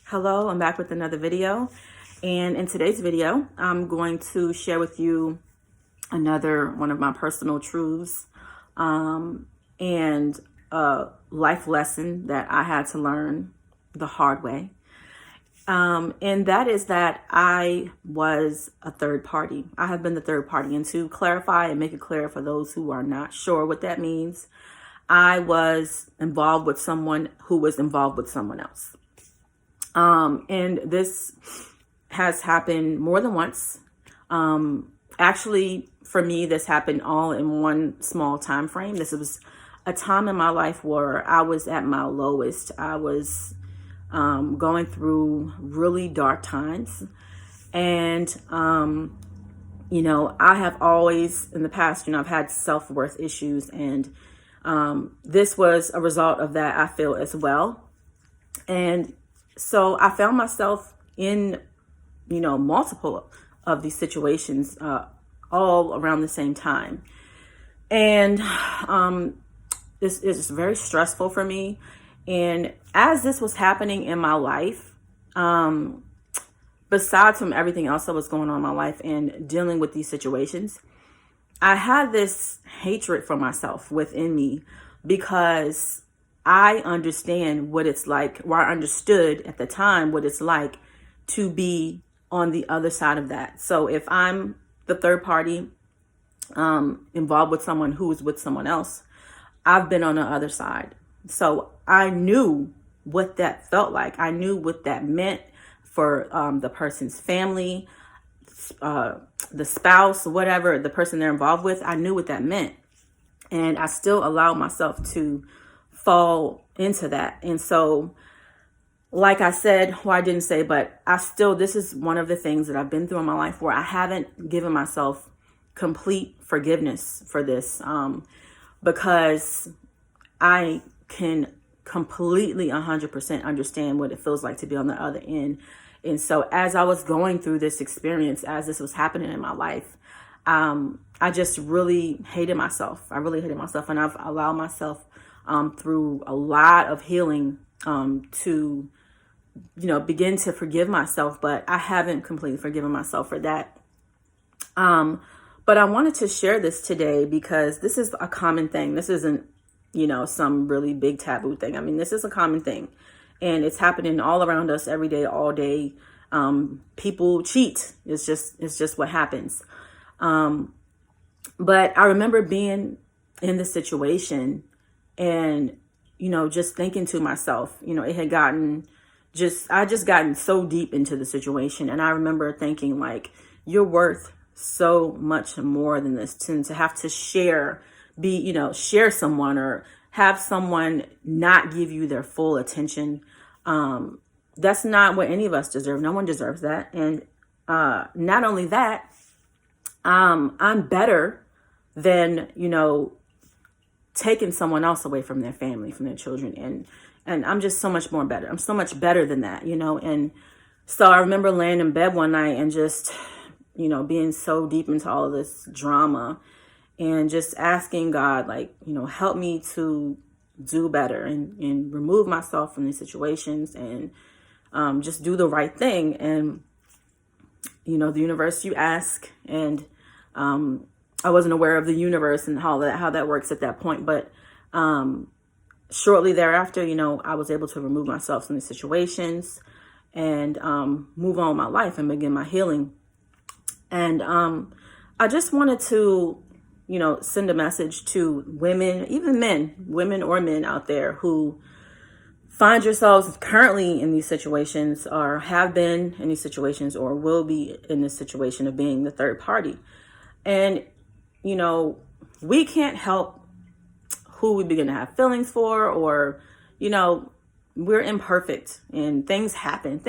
Hello, I'm back with another video. And in today's video, I'm going to share with you another one of my personal truths and a life lesson that I had to learn the hard way. And that is that I was a third party. I have been the third party. And to clarify and make it clear for those who are not sure what that means, I was involved with someone who was involved with someone else. And this has happened more than once. Actually, for me, this happened all in one small time frame. This was a time in my life where I was at my lowest. I was going through really dark times. And, I have always in the past, I've had self-worth issues. And this was a result of that, I feel, as well. And so I found myself in, multiple of these situations all around the same time. And this is very stressful for me. And as this was happening in my life, besides from everything else that was going on in my life and dealing with these situations, I had this hatred for myself within me because I understand what it's like, or I understood at the time what it's like to be on the other side of that. So if I'm the third party involved with someone who is with someone else, I've been on the other side. So I knew what that felt like. I knew what that meant for the person's family, the spouse, whatever, the person they're involved with. I knew what that meant. And I still allowed myself to fall into that. And so, like I said, I didn't say, but this is one of the things that I've been through in my life where I haven't given myself complete forgiveness for this, because I can completely 100% understand what it feels like to be on the other end. And so as I was going through this experience, as this was happening in my life, I just really hated myself. I really hated myself. And I've allowed myself through a lot of healing to, begin to forgive myself. But I haven't completely forgiven myself for that. But I wanted to share this today because this is a common thing. This isn't, some really big taboo thing. I mean, this is a common thing. And it's happening all around us every day, all day. People cheat. It's just what happens. But I remember being in this situation and, just thinking to myself, it had I just gotten so deep into the situation. And I remember thinking like, you're worth so much more than this, to have to share someone or have someone not give you their full attention. That's not what any of us deserve. No one deserves that. And not only that, I'm better than, taking someone else away from their family, from their children. And I'm just so much more better. I'm so much better than that, And so I remember laying in bed one night and just, being so deep into all of this drama and just asking God, like, help me to do better and remove myself from these situations and just do the right thing. And, the universe, you ask, and I wasn't aware of the universe and how that works at that point. But shortly thereafter, I was able to remove myself from these situations and move on with my life and begin my healing. And I just wanted to, send a message to women, even men, women or men out there who find yourselves currently in these situations or have been in these situations or will be in this situation of being the third party. And, we can't help who we begin to have feelings for, or, we're imperfect and things happen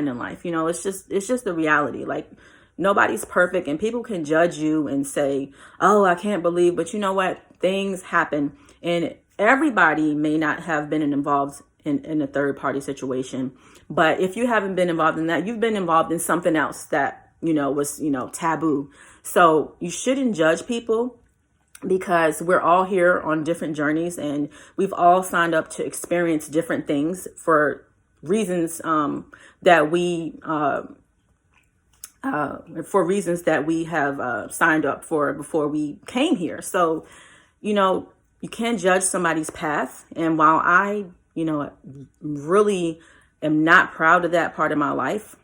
in life. It's just the reality. Like, nobody's perfect and people can judge you and say, oh, I can't believe, but you know what? Things happen, and everybody may not have been involved in a third party situation. But if you haven't been involved in that, you've been involved in something else that, was, taboo. So you shouldn't judge people, because we're all here on different journeys and we've all signed up to experience different things for reasons that we for reasons that we have signed up for before we came here. So, you can't judge somebody's path. And while I, really am not proud of that part of my life,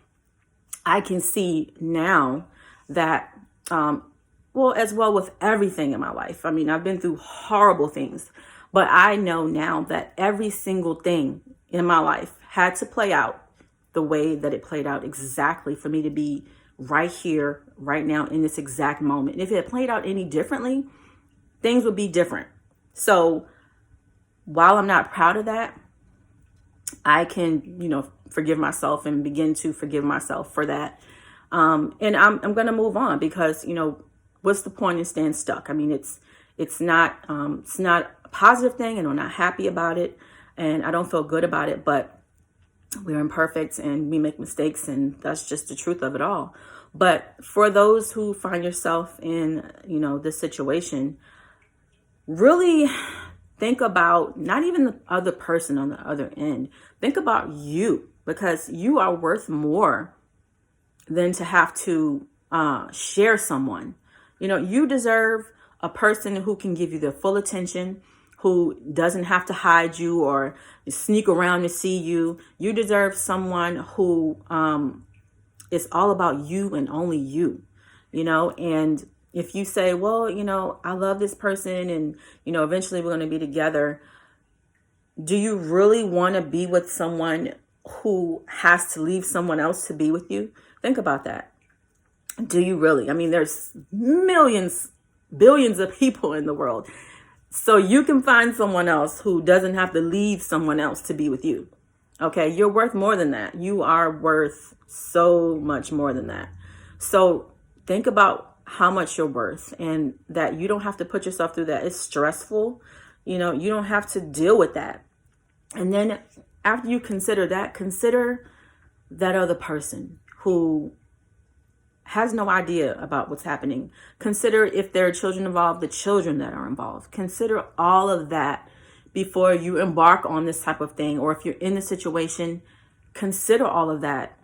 I can see now that, as well with everything in my life. I mean, I've been through horrible things, but I know now that every single thing in my life had to play out the way that it played out exactly for me to be right here, right now, in this exact moment. And if it had played out any differently, things would be different. So while I'm not proud of that, I can, forgive myself and begin to forgive myself for that. And I'm going to move on because, what's the point in staying stuck? I mean, it's not a positive thing, and I'm not happy about it, and I don't feel good about it, but we're imperfect and we make mistakes, and that's just the truth of it all. But for those who find yourself in, this situation, really think about not even the other person on the other end. Think about you, because you are worth more than to have to share someone. You deserve a person who can give you their full attention, who doesn't have to hide you or sneak around to see you. You deserve someone who is all about you and only you, and if you say, well, I love this person and, eventually we're going to be together. Do you really want to be with someone who has to leave someone else to be with you? Think about that. Do you really? I mean, there's millions, billions of people in the world. So you can find someone else who doesn't have to leave someone else to be with you. Okay, you're worth more than that. You are worth so much more than that. So think about how much you're worth, and that you don't have to put yourself through that. It's stressful. You don't have to deal with that. And then after you consider that, consider that other person who has no idea about what's happening. Consider if there are children involved, the children that are involved. Consider all of that before you embark on this type of thing. Or if you're in the situation, consider all of that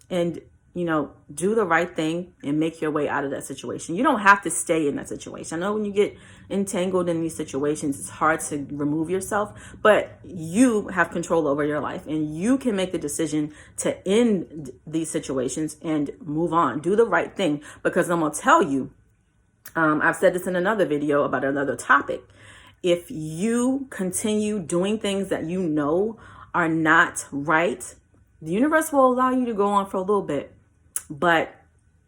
and, do the right thing and make your way out of that situation. You don't have to stay in that situation. I know when you get entangled in these situations, it's hard to remove yourself, but you have control over your life and you can make the decision to end these situations and move on. Do the right thing, because I'm going to tell you, I've said this in another video about another topic. If you continue doing things that you know are not right, the universe will allow you to go on for a little bit, but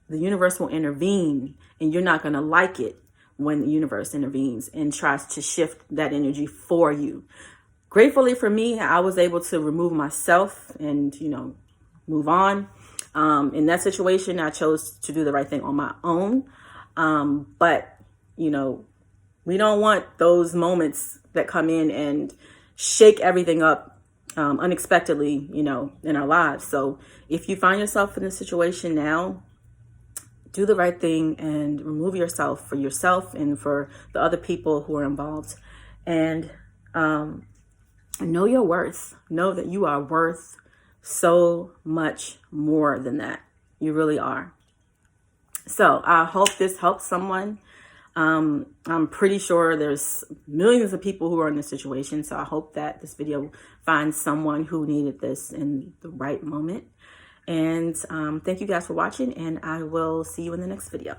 the universe will intervene, and you're not going to like it when the universe intervenes and tries to shift that energy for you. Gratefully for me, I was able to remove myself and, move on. In that situation, I chose to do the right thing on my own. But, we don't want those moments that come in and shake everything up unexpectedly, in our lives. So if you find yourself in this situation now, do the right thing and remove yourself for yourself and for the other people who are involved. And know your worth. Know that you are worth so much more than that. You really are. So I hope this helps someone. I'm pretty sure there's millions of people who are in this situation. So I hope that this video finds someone who needed this in the right moment. And thank you guys for watching, and I will see you in the next video.